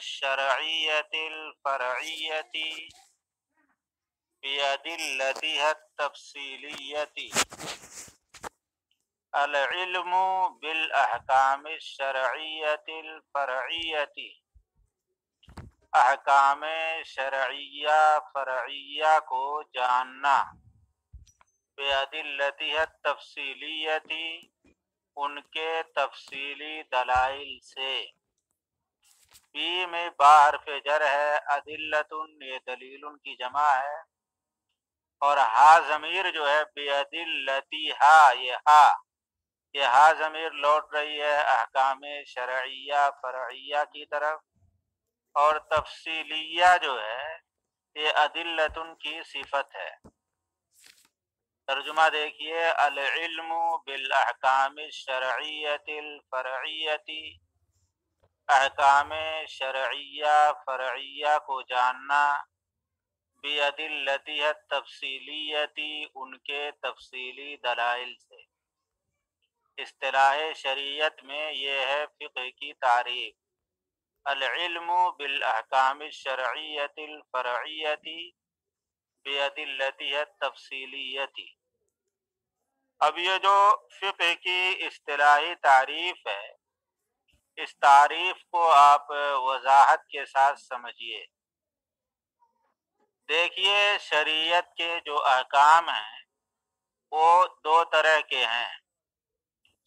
الشرعية الفرعية بأدلتها التفصيلية. العلم بالأحكام الشرعية الفرعية، احکام شرعیہ فرعیہ کو جاننا، بأدلتها التفصیلیت، ان کے تفصیلی دلائل سے. بی میں با حرف جر ہے، ادلت یہ دلیل کی جمع ہے، اور ہا ضمیر جو ہے بأدلتها، یہ ہا ضمیر لوٹ رہی ہے احکام شرعیہ فرعیہ کی طرف، اور تفصیلیہ جو ہے یہ ادلتن کی صفت ہے. ترجمہ دیکھیے، العلم بالاحکام الشرعیۃ الفرعیۃ، احکام شرعیہ فرعیہ کو جاننا، بأدلتها التفصیلیۃ، ان کے تفصیلی دلائل سے. اصطلاح شریعت میں یہ ہے فقہ کی تعریف، العلم بالاحکام الشرعیۃ الفرعیۃ بأدلتها التفصیلیۃ. اب یہ جو فقہ کی اصطلاحی تعریف ہے، اس تعریف کو آپ وضاحت کے ساتھ سمجھیے. دیکھیے، شریعت کے جو احکام ہیں وہ دو طرح کے ہیں،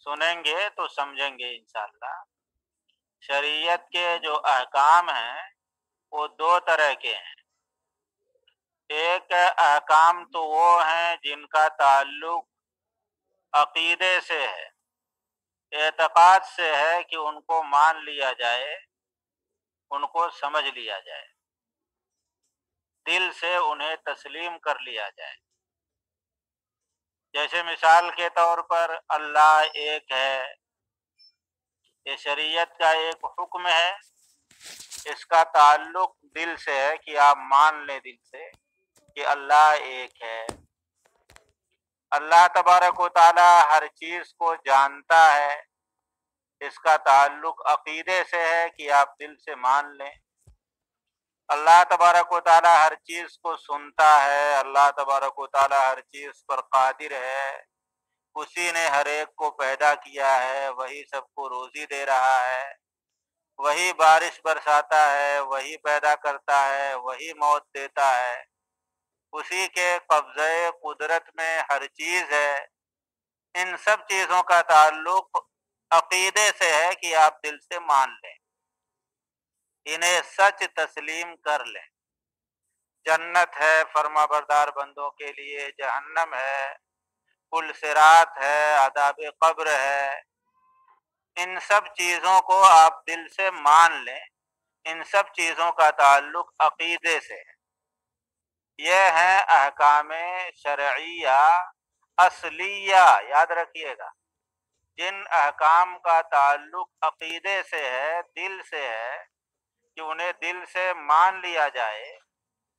سنیں گے تو سمجھیں گے انشاءاللہ. شریعت کے جو احکام ہیں وہ دو طرح کے ہیں. ایک احکام تو وہ ہیں جن کا تعلق عقیدے سے ہے، اعتقاد سے ہے کہ ان کو مان لیا جائے، ان کو سمجھ لیا جائے، دل سے انہیں تسلیم کر لیا جائے. جیسے مثال کے طور پر اللہ ایک ہے، یہ شریعت کا ایک حکم ہے، اس کا تعلق دل سے ہے کہ آپ مان لیں دل سے کہ اللہ ایک ہے. اللہ تبارک و تعالی ہر چیز کو جانتا ہے، اس کا تعلق عقیدے سے ہے کہ آپ دل سے مان لیں. اللہ تبارک و تعالی ہر چیز کو سنتا ہے، اللہ تبارک و تعالی ہر چیز پر قادر ہے، اسی نے ہر ایک کو پیدا کیا ہے، وہی سب کو روزی دے رہا ہے، وہی بارش برساتا ہے، وہی پیدا کرتا ہے، وہی موت دیتا ہے، اسی کے قبضے قدرت میں ہر چیز ہے. ان سب چیزوں کا تعلق عقیدے سے ہے کہ آپ دل سے مان لیں، انہیں سچ تسلیم کر لیں. جنت ہے فرما بردار بندوں کے لیے، جہنم ہے، پل صراط ہے، عذاب قبر ہے. ان سب چیزوں کو آپ دل سے مان لیں، ان سب چیزوں کا تعلق عقیدے سے ہے. یہ ہیں احکام شرعیہ اصلیہ، یاد رکھیے گا. جن احکام کا تعلق عقیدے سے ہے، دل سے ہے، کہ انہیں دل سے مان لیا جائے،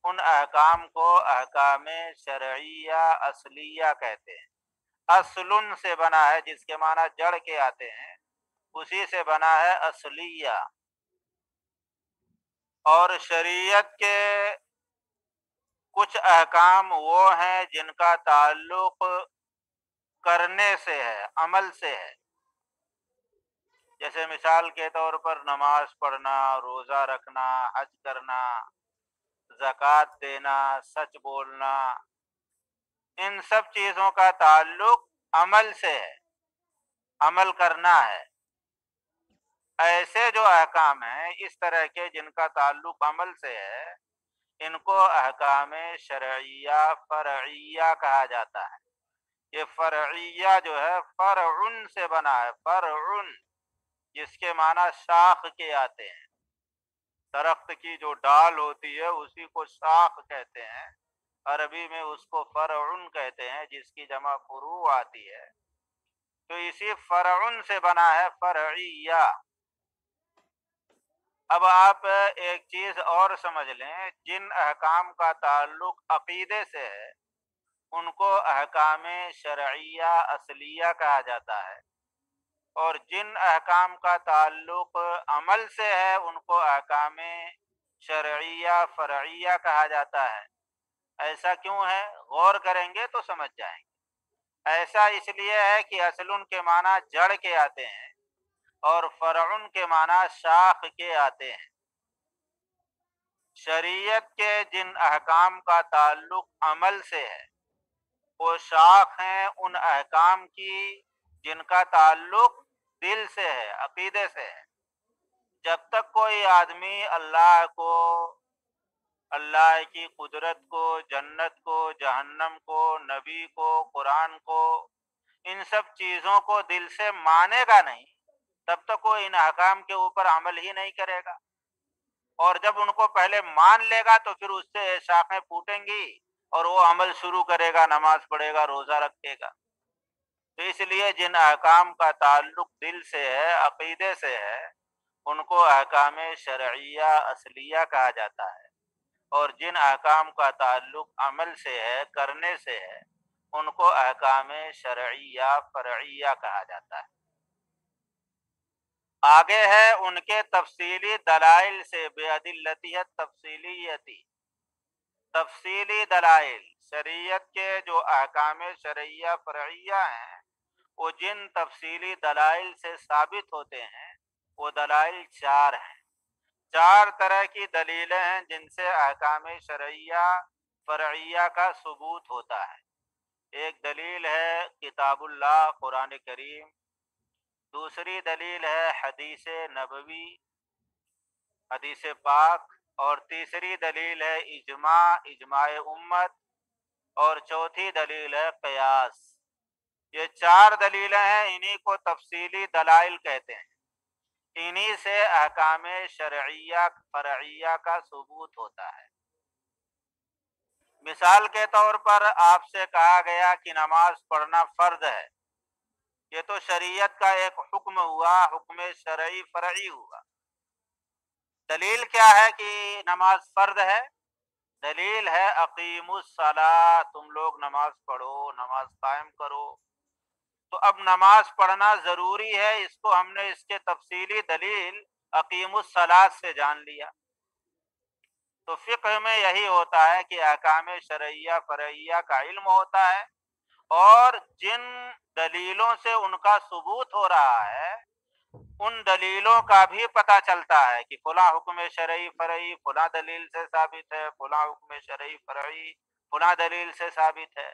ان احکام کو احکام شرعیہ اصلیہ کہتے ہیں. اصلن سے بنا ہے، جس کے معنی جڑ کے آتے ہیں، اسی سے بنا ہے اصلیہ. اور شریعت کے کچھ احکام وہ ہیں جن کا تعلق کرنے سے ہے، عمل سے ہے. جیسے مثال کے طور پر نماز پڑھنا، روزہ رکھنا، حج کرنا، زکوٰۃ دینا، سچ بولنا، ان سب چیزوں کا تعلق عمل سے ہے، عمل کرنا ہے. ایسے جو احکام ہیں اس طرح کے جن کا تعلق عمل سے ہے، ان کو احکام شرعیہ فرعیہ کہا جاتا ہے. یہ فرعیہ جو ہے فرعن سے بنا ہے، فرعن، جس کے معنی شاخ کے آتے ہیں. درخت کی جو ڈال ہوتی ہے اسی کو شاخ کہتے ہیں، عربی میں اس کو فرعن کہتے ہیں، جس کی جمع فروع آتی ہے. تو اسی فرعن سے بنا ہے فرعیہ. اب آپ ایک چیز اور سمجھ لیں، جن احکام کا تعلق عقیدے سے ہے ان کو احکام شرعیہ اصلیہ کہا جاتا ہے. اور جن احکام کا تعلق عمل سے ہے ان کو احکام شرعیہ فرعیہ کہا جاتا ہے۔ ایسا کیوں ہے؟ غور کریں گے تو سمجھ جائیں گے۔ ایسا اس لیے ہے کہ اصل کے معنی جڑ کے آتے ہیں اور فرع کے معنی شاخ کے آتے ہیں۔ شریعت کے جن احکام کا تعلق عمل سے ہے وہ شاخ ہیں ان احکام کی جن کا تعلق دل سے ہے، عقیدے سے ہے۔ جب تک کوئی آدمی اللہ کو، اللہ کی قدرت کو، جنت کو، جہنم کو، نبی کو، قرآن کو، ان سب چیزوں کو دل سے مانے گا نہیں، تب تک وہ ان احکام کے اوپر عمل ہی نہیں کرے گا۔ اور جب ان کو پہلے مان لے گا تو پھر اس سے شاخیں پھوٹیں گی اور وہ عمل شروع کرے گا، نماز پڑھے گا، روزہ رکھے گا۔ تو اس لیے جن احکام کا تعلق دل سے ہے، عقیدے سے ہے، ان کو احکام شرعیہ اصلیہ کہا جاتا ہے، اور جن احکام کا تعلق عمل سے ہے، کرنے سے ہے، ان کو احکام شرعیہ فرعیہ کہا جاتا ہے۔ آگے ہے ان کے تفصیلی دلائل سے، بِأَدِلَّتِهَا التَّفْصِیلِیَّةِ، تفصیلی دلائل۔ شریعت کے جو احکام شرعیہ فرعیہ ہیں وہ جن تفصیلی دلائل سے ثابت ہوتے ہیں وہ دلائل چار ہیں۔ چار طرح کی دلیلیں ہیں جن سے احکام شرعیہ فرعیہ کا ثبوت ہوتا ہے۔ ایک دلیل ہے کتاب اللہ، قرآن کریم۔ دوسری دلیل ہے حدیث نبوی، حدیث پاک۔ اور تیسری دلیل ہے اجماع امت۔ اور چوتھی دلیل ہے قیاس۔ یہ چار دلیلیں ہیں، انہی کو تفصیلی دلائل کہتے ہیں۔ انہی سے احکام شرعیہ فرعیہ کا ثبوت ہوتا ہے۔ مثال کے طور پر آپ سے کہا گیا کہ نماز پڑھنا فرض ہے، یہ تو شریعت کا ایک حکم ہوا، حکم شرعی فرعی ہوا۔ دلیل کیا ہے کہ نماز فرض ہے؟ دلیل ہے اقیموا الصلاۃ، تم لوگ نماز پڑھو، نماز قائم کرو۔ تو اب نماز پڑھنا ضروری ہے، اس کو ہم نے اس کے تفصیلی دلیل اقیموا الصلاۃ سے جان لیا۔ تو فقہ میں یہی ہوتا ہے کہ احکام شرعیہ فرعیہ کا علم ہوتا ہے، اور جن دلیلوں سے ان کا ثبوت ہو رہا ہے ان دلیلوں کا بھی پتہ چلتا ہے کہ فلاں حکم شرعی فرعی فلاں دلیل سے ثابت ہے، فلاں حکم شرعی فرعی فلاں دلیل سے ثابت ہے۔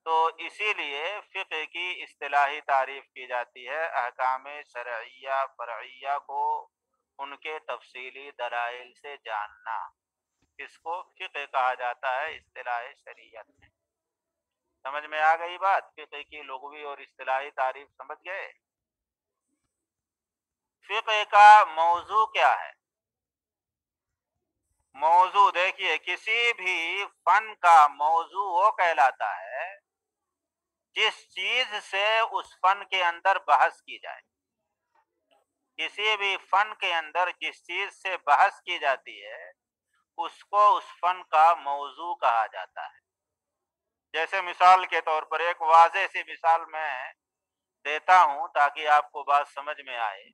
تو اسی لیے فقہ کی اصطلاحی تعریف کی جاتی ہے احکام شرعیہ فرعیہ کو ان کے تفصیلی دلائل سے جاننا۔ اس کو فقہ کہا جاتا ہے اصطلاح شریعت میں۔ سمجھ میں آ گئی بات؟ فقہ کی لغوی اور اصطلاحی تعریف سمجھ گئے؟ فقہ کا موضوع کیا ہے؟ موضوع دیکھیے، کسی بھی فن کا موضوع وہ کہلاتا ہے جس چیز سے اس فن کے اندر بحث کی جائے۔ کسی بھی فن کے اندر جس چیز سے بحث کی جاتی ہے اس کو اس فن کا موضوع کہا جاتا ہے۔ جیسے مثال کے طور پر ایک واضح سی مثال میں دیتا ہوں تاکہ آپ کو بات سمجھ میں آئے۔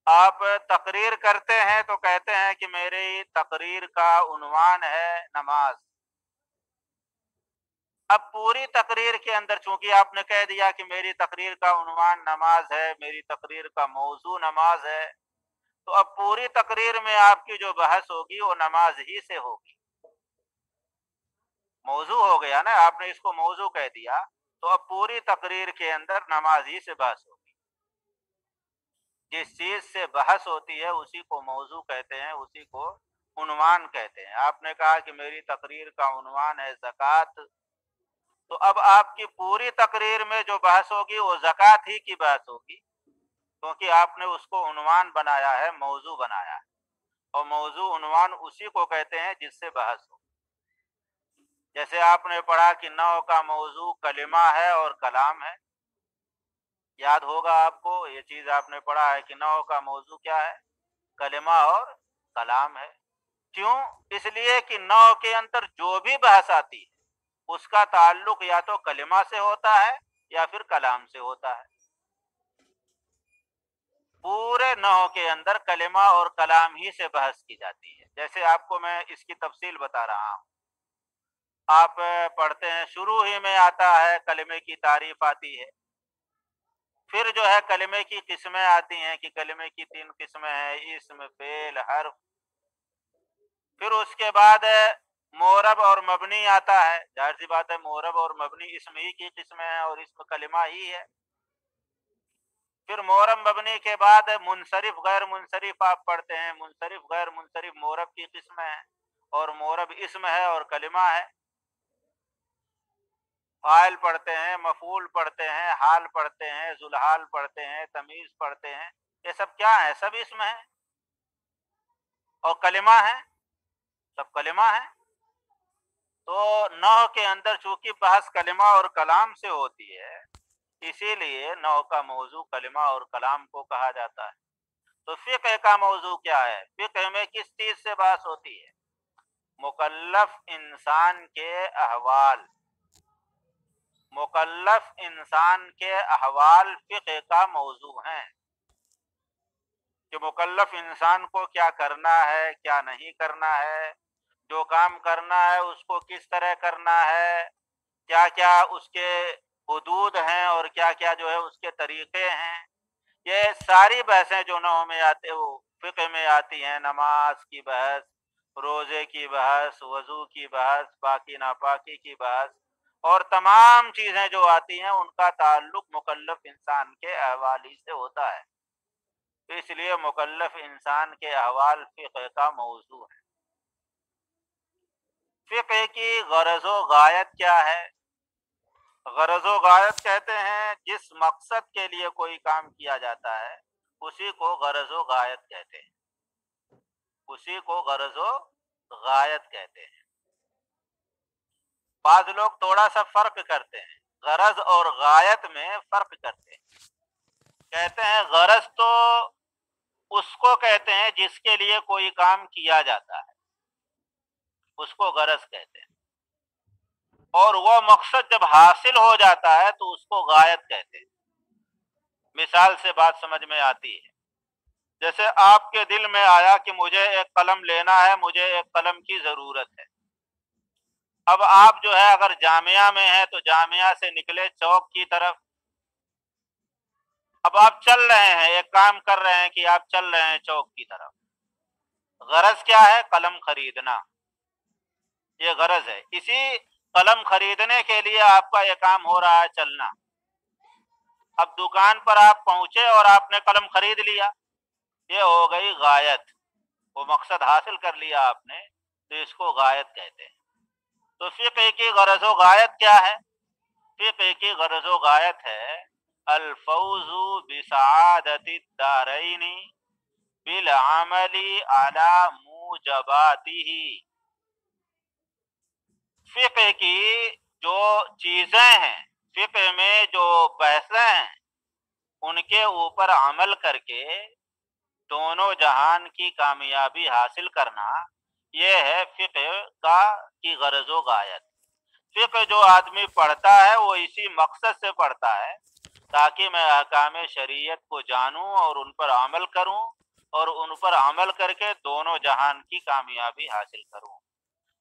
آپ تقریر کرتے ہیں تو کہتے ہیں کہ میری تقریر کا عنوان ہے نماز۔ اب پوری تقریر کے اندر چونکہ آپ نے کہہ دیا کہ میری تقریر کا عنوان نماز ہے، میری تقریر کا موضوع نماز ہے، تو اب پوری تقریر میں آپ کی جو بحث ہوگی وہ نماز ہی سے ہوگی۔ موضوع ہو گیا نا، آپ نے اس کو موضوع کہہ دیا، تو اب پوری تقریر کے اندر نماز ہی سے بحث ہوگی۔ جس چیز سے بحث ہوتی ہے اسی کو موضوع کہتے ہیں، اسی کو عنوان کہتے ہیں۔ آپ نے کہا کہ میری تقریر کا عنوان ہے زکوٰۃ، تو اب آپ کی پوری تقریر میں جو بحث ہوگی وہ زکوٰۃ ہی کی بحث ہوگی، کیونکہ آپ نے اس کو عنوان بنایا ہے، موضوع بنایا ہے، اور موضوع عنوان اسی کو کہتے ہیں جس سے بحث ہو۔ جیسے آپ نے پڑھا کہ نحو کا موضوع کلمہ ہے اور کلام ہے، یاد ہوگا آپ کو یہ چیز آپ نے پڑھا ہے کہ نحو کا موضوع کیا ہے؟ کلمہ اور کلام ہے۔ کیوں؟ اس لیے کہ نحو کے اندر جو بھی بحث آتی ہے اس کا تعلق یا تو کلمہ سے ہوتا ہے یا پھر کلام سے ہوتا ہے۔ پورے نحو کے اندر کلمہ اور کلام ہی سے بحث کی جاتی ہے. جیسے آپ کو میں اس کی تفصیل بتا رہا ہوں. آپ پڑھتے ہیں شروع ہی میں آتا ہے کلمے کی تعریف آتی ہے، پھر جو ہے کلمے کی قسمیں آتی ہیں کہ کلمے کی 3 قسمیں ہیں، اسم، فعل، حرف. پھر اس کے بعد معرب اور مبنی آتا ہے. ظاہر سی بات ہے معرب اور مبنی اسم ہی کی قسمیں ہیں اور اسم کلمہ ہی ہے. پھر معرب مبنی کے بعد منصرف غیر منصرف آپ پڑھتے ہیں. منصرف غیر منصرف معرب کی قسمیں ہیں اور معرب اسم ہے اور کلمہ ہے. فاعل پڑھتے ہیں، مفعول پڑھتے ہیں، حال پڑھتے ہیں، ذوالحال پڑھتے ہیں، تمیز پڑھتے ہیں. یہ سب کیا ہے؟ سب اسم ہیں اور کلمہ ہے، سب کلمہ ہے. تو نحو کے اندر چونکہ بحث کلمہ اور کلام سے ہوتی ہے، اسی لیے نحو کا موضوع کلمہ اور کلام کو کہا جاتا ہے. تو فقہ کا موضوع کیا ہے؟ فقہ میں کس چیز سے بحث ہوتی ہے؟ مکلف انسان کے احوال. مکلف انسان کے احوال فقہ کا موضوع ہیں کہ مکلف انسان کو کیا کرنا ہے، کیا نہیں کرنا ہے، جو کام کرنا ہے اس کو کس طرح کرنا ہے، کیا کیا اس کے حدود ہیں اور کیا کیا جو ہے اس کے طریقے ہیں. یہ ساری بحثیں جو نحو میں آتے وہ فقہ میں آتی ہیں. نماز کی بحث، روزے کی بحث، وضو کی بحث، پاکی ناپاکی کی بحث اور تمام چیزیں جو آتی ہیں ان کا تعلق مکلف انسان کے احوال ہی سے ہوتا ہے. اس لیے مکلف انسان کے احوال فقہ کا موضوع ہے. فقہ کی غرض و غایت کیا ہے؟ غرض و غایت کہتے ہیں جس مقصد کے لیے کوئی کام کیا جاتا ہے اسی کو غرض و غایت کہتے ہیں. اسی کو غرض و غایت کہتے ہیں. بعض لوگ تھوڑا سا فرق کرتے ہیں، غرض اور غایت میں فرق کرتے ہیں. کہتے ہیں غرض تو اس کو کہتے ہیں جس کے لیے کوئی کام کیا جاتا ہے، اس کو غرض کہتے ہیں. اور وہ مقصد جب حاصل ہو جاتا ہے تو اس کو غایت کہتے ہیں. مثال سے بات سمجھ میں آتی ہے. جیسے آپ کے دل میں آیا کہ مجھے ایک قلم لینا ہے، مجھے ایک قلم کی ضرورت ہے. اب آپ جو ہے اگر جامعہ میں ہیں تو جامعہ سے نکلے چوک کی طرف. اب آپ چل رہے ہیں، ایک کام کر رہے ہیں کہ آپ چل رہے ہیں چوک کی طرف. غرض کیا ہے؟ قلم خریدنا. یہ غرض ہے. اسی قلم خریدنے کے لیے آپ کا یہ کام ہو رہا ہے چلنا. اب دکان پر آپ پہنچے اور آپ نے قلم خرید لیا، یہ ہو گئی غایت. وہ مقصد حاصل کر لیا آپ نے تو اس کو غایت کہتے ہیں. تو فقہ کی غرض و غایت کیا ہے؟ فقہ کی غرض و غایت ہے الفوز بسعادت الدارین بالعمل علی موجباتہ. فقہ کی جو چیزیں ہیں، فقہ میں جو بحثیں ہیں، ان کے اوپر عمل کر کے دونوں جہان کی کامیابی حاصل کرنا، یہ ہے فقہ کی غرض و غایت. فقہ جو آدمی پڑھتا ہے وہ اسی مقصد سے پڑھتا ہے تاکہ میں احکام شریعت کو جانوں اور ان پر عمل کروں اور ان پر عمل کر کے دونوں جہان کی کامیابی حاصل کروں.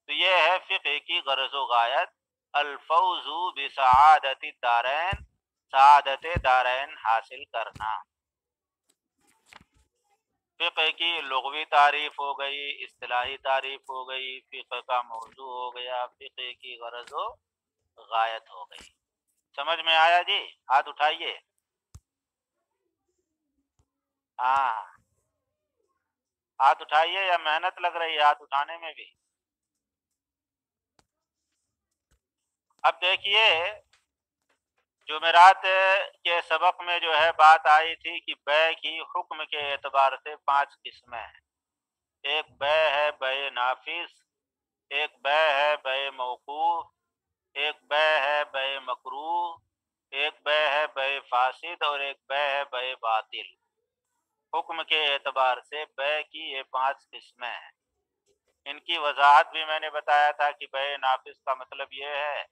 تو یہ ہے فقہ کی غرض و غایت الفوز بسعادت الدارین، سعادت دارین حاصل کرنا. فقہ کی لغوی تعریف ہو گئی، اصطلاحی تعریف ہو گئی، فقہ کا موضوع ہو گیا، فقہ کی غرض و غایت ہو گئی. سمجھ میں آیا جی؟ ہاتھ اٹھائیے. ہاں ہاتھ اٹھائیے، یا محنت لگ رہی ہے ہاتھ اٹھانے میں بھی؟ اب دیکھیے جمعرات کے سبق میں جو ہے بات آئی تھی کہ بے کی حکم کے اعتبار سے 5 قسمیں ہیں. ایک بے ہے بے نافذ، ایک بے ہے بے موقوف، ایک بے ہے بے مکروہ، ایک بے ہے بے فاسد اور ایک بے ہے بے باطل. حکم کے اعتبار سے بے کی یہ 5 قسمیں ہیں. ان کی وضاحت بھی میں نے بتایا تھا کہ بے نافذ کا مطلب یہ ہے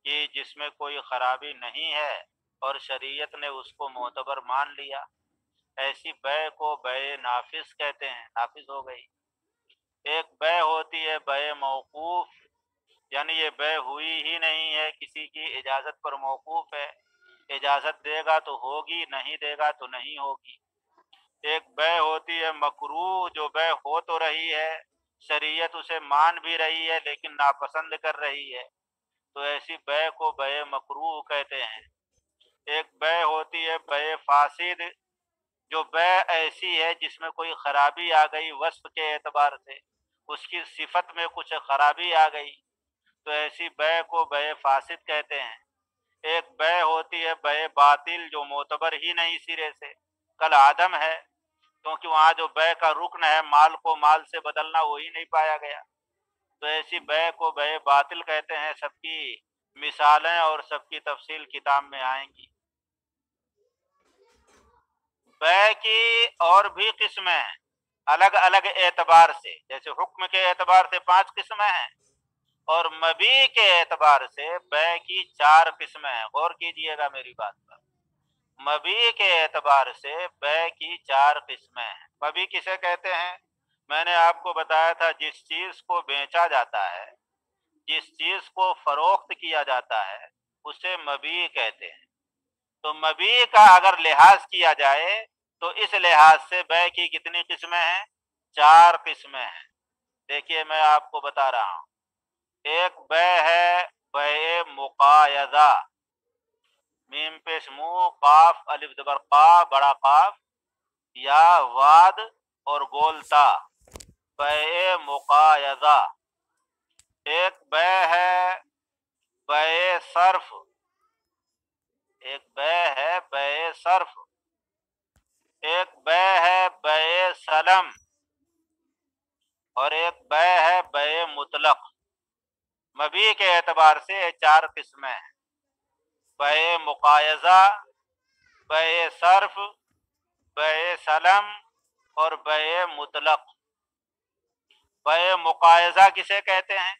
کہ جس میں کوئی خرابی نہیں ہے اور شریعت نے اس کو معتبر مان لیا. ایسی بے کو بے نافذ کہتے ہیں، نافذ ہو گئی۔ ایک بے ہوتی ہے بے موقوف، یعنی یہ بے ہوئی ہی نہیں ہے، کسی کی اجازت پر موقوف ہے، اجازت دے گا تو ہوگی، نہیں دے گا تو نہیں ہوگی۔ ایک بے ہوتی ہے مکروہ، جو بے ہو تو رہی ہے، شریعت اسے مان بھی رہی ہے لیکن ناپسند کر رہی ہے، تو ایسی بے کو بے مکروہ کہتے ہیں۔ ایک بے ہوتی ہے بے فاسد، جو بے ایسی ہے جس میں کوئی خرابی آ گئی وصف کے اعتبار سے، اس کی صفت میں کچھ خرابی آ گئی، تو ایسی بے کو بے فاسد کہتے ہیں۔ ایک بے ہوتی ہے بے باطل، جو معتبر ہی نہیں سرے سے، کل عدم ہے، کیونکہ وہاں جو بے کا رکن ہے مال کو مال سے بدلنا، وہی نہیں پایا گیا، تو ایسی بے کو بے باطل کہتے ہیں۔ سب کی مثالیں اور سب کی تفصیل کتاب میں آئیں گی۔ بے کی اور بھی قسمیں ہیں الگ الگ اعتبار سے، جیسے حکم کے اعتبار سے 5 قسمیں ہیں، اور مبیع کے اعتبار سے بے کی 4 قسمیں ہیں۔ غور کیجئے گا میری بات پر، مبیع کے اعتبار سے بے کی 4 قسمیں ہیں۔ مبیع کسے کہتے ہیں؟ میں نے آپ کو بتایا تھا، جس چیز کو بیچا جاتا ہے، جس چیز کو فروخت کیا جاتا ہے، اسے مبیع کہتے ہیں۔ تو مبیع کا اگر لحاظ کیا جائے تو اس لحاظ سے بے کی کتنی قسمیں ہیں؟ 4 قسمیں ہیں۔ دیکھیے میں آپ کو بتا رہا ہوں۔ ایک بے ہے بے مقایضہ، میم پیش مو، قاف الف زبر قا بڑا قاف، یا واد اور گول تا، بے مقایضہ۔ ایک بے ہے بے صرف، ایک بے ہے بے صرف، ایک بے ہے بے سلم، اور ایک بے ہے بے مطلق۔ مبیع کے اعتبار سے یہ 4 قسمیں ہیں: بے مقایضہ، بے صرف، بے سلم اور بے مطلق۔ بے مقایضہ کسے کہتے ہیں؟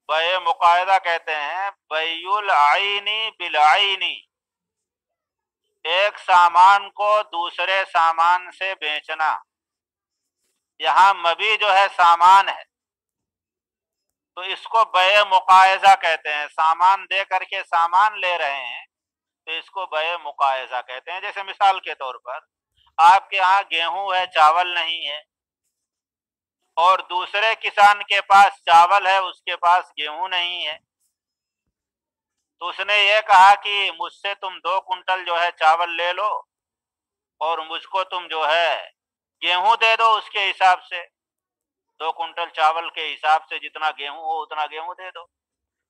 بے مقایضہ کہتے ہیں بیع العینی بالعینی، ایک سامان کو دوسرے سامان سے بیچنا۔ یہاں مبیع جو ہے سامان ہے، تو اس کو بے مقایضہ کہتے ہیں۔ سامان دے کر کے سامان لے رہے ہیں تو اس کو بے مقایضہ کہتے ہیں۔ جیسے مثال کے طور پر آپ کے ہاں گیہوں ہے، چاول نہیں ہے، اور دوسرے کسان کے پاس چاول ہے، اس کے پاس گیہوں نہیں ہے، تو اس نے یہ کہا کہ مجھ سے تم 2 کنٹل جو ہے چاول لے لو، اور مجھ کو تم جو ہے گیہوں دے دو اس کے حساب سے، 2 کنٹل چاول کے حساب سے جتنا گیہوں ہو اتنا گیہوں دے دو،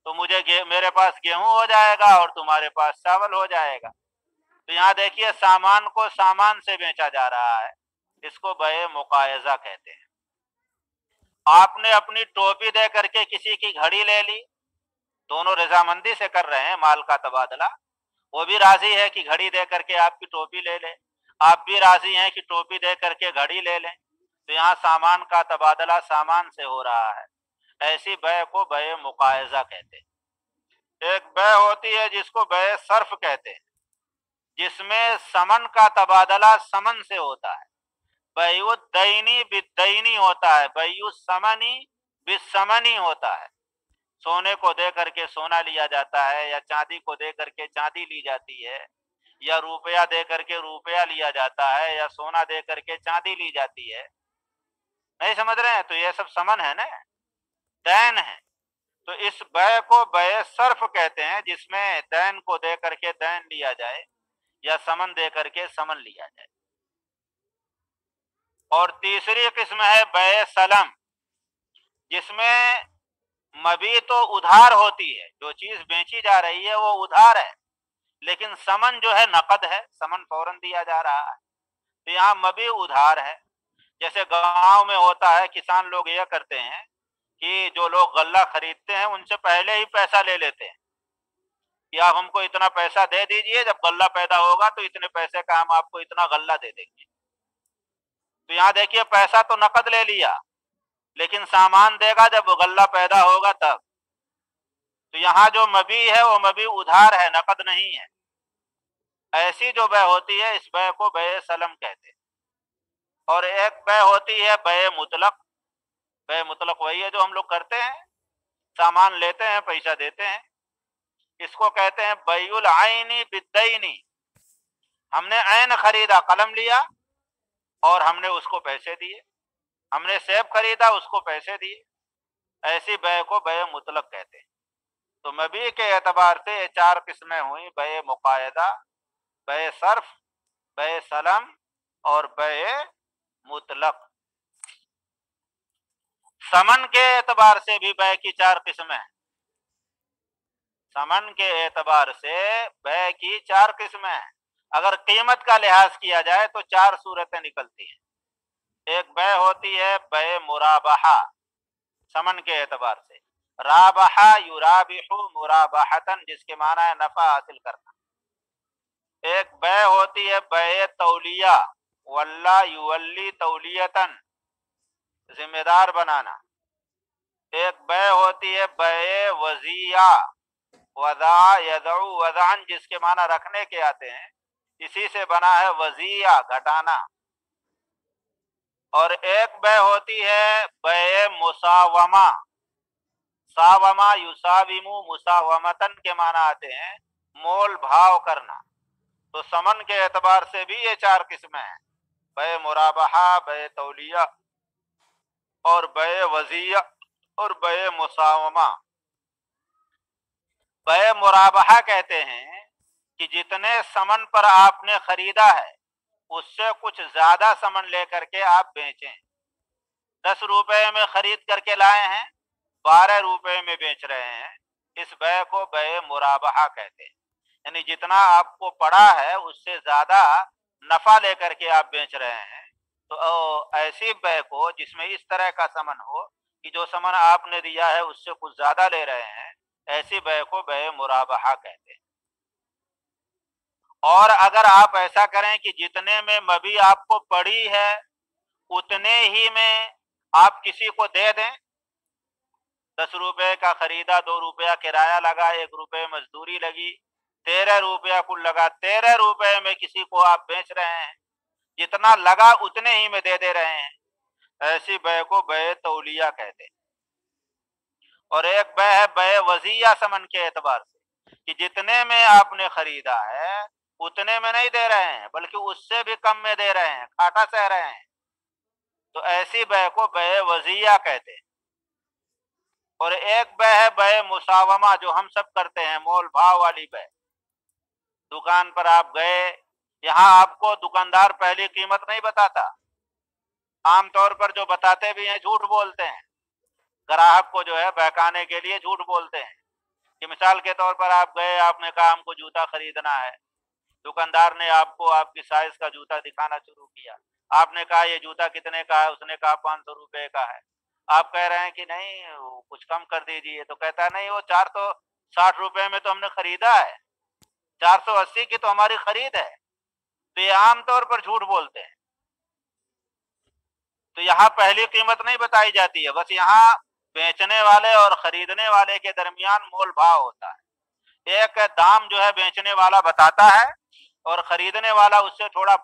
تو مجھے میرے پاس گیہوں ہو جائے گا اور تمہارے پاس چاول ہو جائے گا۔ تو یہاں دیکھیے سامان کو سامان سے بیچا جا رہا ہے، اس کو بے مقایضہ کہتے ہیں۔ آپ نے اپنی ٹوپی دے کر کے کسی کی گھڑی لے لی، دونوں رضامندی سے کر رہے ہیں مال کا تبادلہ، وہ بھی راضی ہے کہ گھڑی دے کر کے آپ کی ٹوپی لے لے، آپ بھی راضی ہیں کہ ٹوپی دے کر کے گھڑی لے لیں، تو یہاں سامان کا تبادلہ سامان سے ہو رہا ہے۔ ایسی بے کو بے مقایضہ کہتے ہیں۔ ایک بے ہوتی ہے جس کو بے صرف کہتے ہیں، جس میں ثمن کا تبادلہ ثمن سے ہوتا ہے۔ بیع الدینی بالدینی ہوتا ہے، بیع الثمنی بالثمنی ہوتا ہے۔ سونے کو دے کر کے سونا لیا جاتا ہے، یا چاندی کو دے کر کے چاندی لی جاتی ہے، یا روپیہ دے کر کے روپیہ لیا جاتا ہے، یا سونا دے کر کے چاندی لی جاتی ہے۔ نہیں سمجھ رہے ہیں؟ تو یہ سب ثمن ہے نا، دین ہے۔ تو اس بے کو بے صرف کہتے ہیں، جس میں دین کو دے کر کے دین لیا جائے یا ثمن دے کر کے ثمن لیا جائے۔ اور تیسری قسم ہے بے سلم، جس میں مبیع تو ادھار ہوتی ہے، جو چیز بیچی جا رہی ہے وہ ادھار ہے، لیکن ثمن جو ہے نقد ہے، ثمن فوراً دیا جا رہا ہے، تو یہاں مبیع ادھار ہے۔ جیسے گاؤں میں ہوتا ہے، کسان لوگ یہ کرتے ہیں کہ جو لوگ غلہ خریدتے ہیں ان سے پہلے ہی پیسہ لے لیتے ہیں کہ آپ ہم کو اتنا پیسہ دے دیجئے، جب غلہ پیدا ہوگا تو اتنے پیسے کا ہم آپ کو اتنا غلہ دے دیں گے۔ تو یہاں دیکھیے پیسہ تو نقد لے لیا، لیکن سامان دے گا جب غلہ پیدا ہوگا تب۔ تو یہاں جو مبیع ہے وہ مبیع ادھار ہے، نقد نہیں ہے۔ ایسی جو بے ہوتی ہے اس بے کو بے سلم کہتے ہیں۔ اور ایک بے ہوتی ہے بے مطلق، بے مطلق وہی ہے جو ہم لوگ کرتے ہیں، سامان لیتے ہیں پیسہ دیتے ہیں، اس کو کہتے ہیں بیع العین بالدین۔ ہم نے عین خریدا، قلم لیا اور ہم نے اس کو پیسے دیے، ہم نے سیب خریدا اس کو پیسے دیے، ایسی بے کو بے مطلق کہتے ہیں۔ تو مبیع کے اعتبار سے یہ چار قسمیں ہوئیں، بے مقاعدہ، بے صرف، بے سلم اور بے مطلق۔ ثمن کے اعتبار سے بھی بے کی چار قسمیں ہیں، ثمن کے اعتبار سے بے کی چار قسمیں ہیں۔ اگر قیمت کا لحاظ کیا جائے تو چار صورتیں نکلتی ہیں۔ ایک بے ہوتی ہے بے مرابحہ، ثمن کے اعتبار سے، رابحہ یرابح مرابحتن، جس کے معنی ہے نفع حاصل کرنا۔ ایک بے ہوتی ہے بے تولیہ، واللہ یولی تولیتن، ذمہ دار بنانا۔ ایک بے ہوتی ہے بے وضیعہ، وضع یضع وضعن، جس کے معنی رکھنے کے آتے ہیں، اسی سے بنا ہے وضیعہ، گھٹانا۔ اور ایک بے ہوتی ہے بے مساومہ، ساومہ یساوم مساومتن کے معنی آتے ہیں مول بھاؤ کرنا۔ تو ثمن کے اعتبار سے بھی یہ چار قسمیں ہیں، بے مرابحہ، بے تولیہ اور بے وضیعہ اور بے مساومہ۔ بے مرابحہ کہتے ہیں کہ جتنے ثمن پر آپ نے خریدا ہے اس سے کچھ زیادہ ثمن لے کر کے آپ بیچیں۔ 10 روپے میں خرید کر کے لائے ہیں، 12 روپے میں بیچ رہے ہیں، اس بے کو بے مرابحہ کہتے ہیں۔ یعنی جتنا آپ کو پڑا ہے اس سے زیادہ نفع لے کر کے آپ بیچ رہے ہیں۔ تو ایسی بے کو جس میں اس طرح کا ثمن ہو کہ جو ثمن آپ نے دیا ہے اس سے کچھ زیادہ لے رہے ہیں، ایسی بے کو بے مرابحہ کہتے ہیں۔ اور اگر آپ ایسا کریں کہ جتنے میں مبیع آپ کو پڑی ہے اتنے ہی میں آپ کسی کو دے دیں، 10 روپے کا خریدا، 2 روپیہ کرایہ لگا، 1 روپے مزدوری لگی، 13 روپیہ کل لگا، 13 روپے میں کسی کو آپ بیچ رہے ہیں، جتنا لگا اتنے ہی میں دے رہے ہیں، ایسی بے کو بے تولیہ کہتے ہیں۔ اور ایک بے ہے بے وضیعہ، ثمن کے اعتبار سے کہ جتنے میں آپ نے خریدا ہے اتنے میں نہیں دے رہے ہیں بلکہ اس سے بھی کم میں دے رہے ہیں، گھاٹا سہ رہے ہیں، تو ایسی بے کو بے وضیعہ کہتے ہیں۔ اور ایک بے ہے بے مساومہ، جو ہم سب کرتے ہیں، مول بھاؤ والی بے۔ دکان پر آپ گئے، یہاں آپ کو دکاندار پہلی قیمت نہیں بتاتا، عام طور پر جو بتاتے بھی ہیں جھوٹ بولتے ہیں، گراہک کو جو ہے بہکانے کے لیے جھوٹ بولتے ہیں۔ کہ مثال کے طور پر آپ گئے، آپ نے کہا ہم کو جوتا خریدنا ہے، دکاندار نے آپ کو آپ کی سائز کا جوتا دکھانا شروع کیا، آپ نے کہا یہ جوتا کتنے کا ہے، اس نے کہا 500 روپے کا ہے، آپ کہہ رہے ہیں کہ نہیں کچھ کم کر دیجئے، تو کہتا ہے نہیں وہ 460 روپے میں تو ہم نے خریدا ہے، 480 کی تو ہماری خرید ہے۔ تو یہ عام طور پر جھوٹ بولتے ہیں۔ تو یہاں پہلی قیمت نہیں بتائی جاتی ہے، بس یہاں بیچنے والے اور خریدنے والے کے درمیان مول بھاؤ ہوتا ہے۔ ایک دام جو ہے بیچنے والا بتاتا ہے اور خریدنے والا اس سے تھوڑا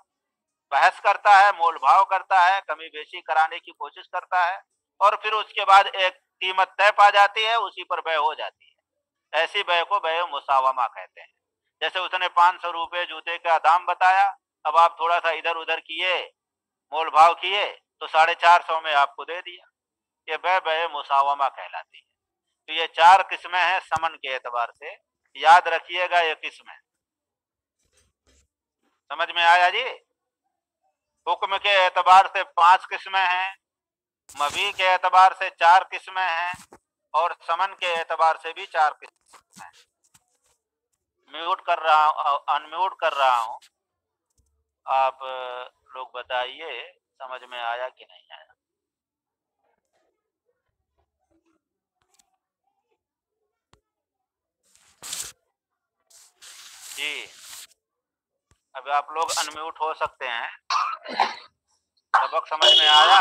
بحث کرتا ہے، مول بھاؤ کرتا ہے، کمی بیشی کرانے کی کوشش کرتا ہے، اور پھر اس کے بعد ایک قیمت طے پا جاتی ہے، اسی پر بے ہو جاتی ہے۔ ایسی بے کو بے مساومہ کہتے ہیں۔ جیسے اس نے 500 روپے جوتے کا دام بتایا، اب آپ تھوڑا سا ادھر ادھر کیے، مول بھاؤ کیے تو 450 میں آپ کو دے دیا، یہ بے مساومہ کہلاتی ہے۔ تو یہ چار قسمیں ہیں ثمن کے اعتبار سے، یاد رکھیے گا یہ قسمیں۔ سمجھ میں آیا جی؟ حکم کے اعتبار سے 5 قسمیں ہیں، مبیع کے اعتبار سے 4 قسمیں ہیں، اور ثمن کے اعتبار سے بھی 4 قسمیں ہیں۔ میوٹ کر رہا ہوں، انمیوٹ کر رہا ہوں، آپ لوگ بتائیے سمجھ میں آیا کہ نہیں آیا؟ جی اب آپ لوگ انمیوٹ ہو سکتے ہیں۔ سبق سمجھ میں آیا؟